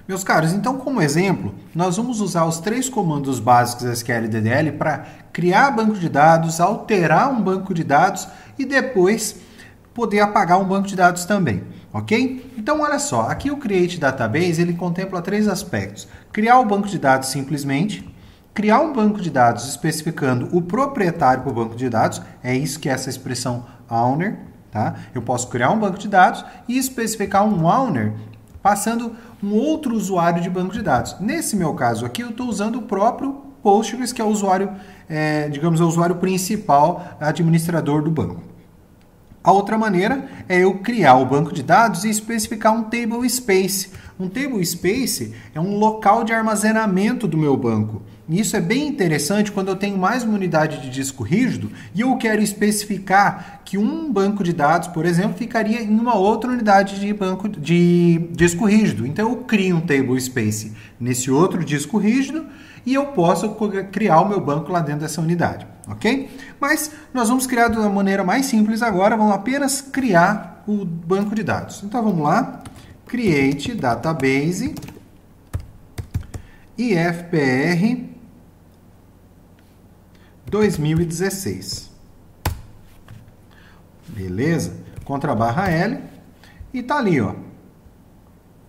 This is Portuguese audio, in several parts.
Meus caros, então como exemplo, nós vamos usar os 3 comandos básicos SQL e DDL para criar banco de dados, alterar um banco de dados e depois poder apagar um banco de dados também, ok? Então olha só, aqui o Create Database ele contempla 3 aspectos. Criar o banco de dados simplesmente, criar um banco de dados especificando o proprietário para o banco de dados, é isso que é essa expressão owner, tá? Eu posso criar um banco de dados e especificar um owner passando um outro usuário de banco de dados. Nesse meu caso aqui, eu estou usando o próprio Postgres, que é o usuário, digamos, é o usuário principal, administrador do banco. A outra maneira é eu criar o banco de dados e especificar um table space. Um table space é um local de armazenamento do meu banco. E isso é bem interessante quando eu tenho mais uma unidade de disco rígido e eu quero especificar que um banco de dados, por exemplo, ficaria em uma outra unidade de banco de disco rígido. Então eu crio um table space nesse outro disco rígido e eu posso criar o meu banco lá dentro dessa unidade, ok? Mas nós vamos criar de uma maneira mais simples agora, vamos apenas criar o banco de dados. Então vamos lá, Create Database IFPR 2016. Beleza? Contra barra L e tá ali, ó.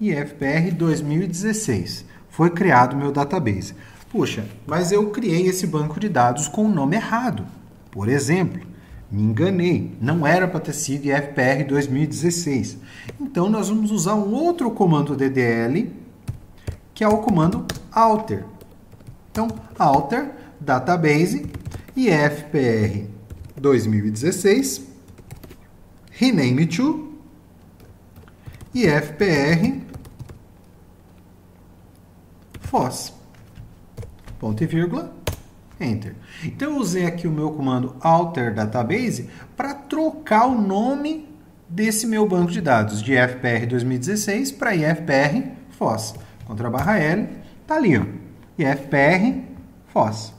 IFPR 2016. Foi criado o meu database. Puxa, mas eu criei esse banco de dados com o nome errado. Por exemplo, me enganei. Não era para ter sido IFPR 2016. Então, nós vamos usar um outro comando DDL, que é o comando alter. Então, alter database IFPR 2016 rename to IFPR FOSS. Ponto e vírgula, enter. Então eu usei aqui o meu comando alter database para trocar o nome desse meu banco de dados de IFPR 2016 para IFPR FOSS. Contra barra L, tá ali, ó, IFPR FOSS.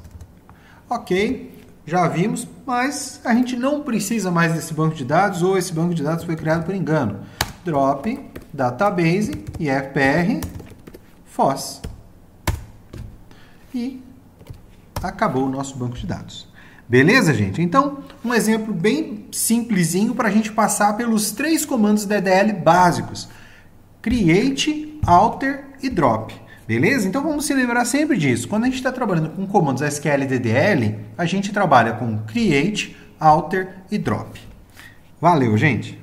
Ok, já vimos, mas a gente não precisa mais desse banco de dados ou esse banco de dados foi criado por engano. Drop database IFPR FOSS. E acabou o nosso banco de dados. Beleza, gente? Então, um exemplo bem simplesinho para a gente passar pelos 3 comandos DDL básicos. Create, alter e drop. Beleza? Então, vamos se lembrar sempre disso. Quando a gente está trabalhando com comandos SQL e DDL, a gente trabalha com create, alter e drop. Valeu, gente!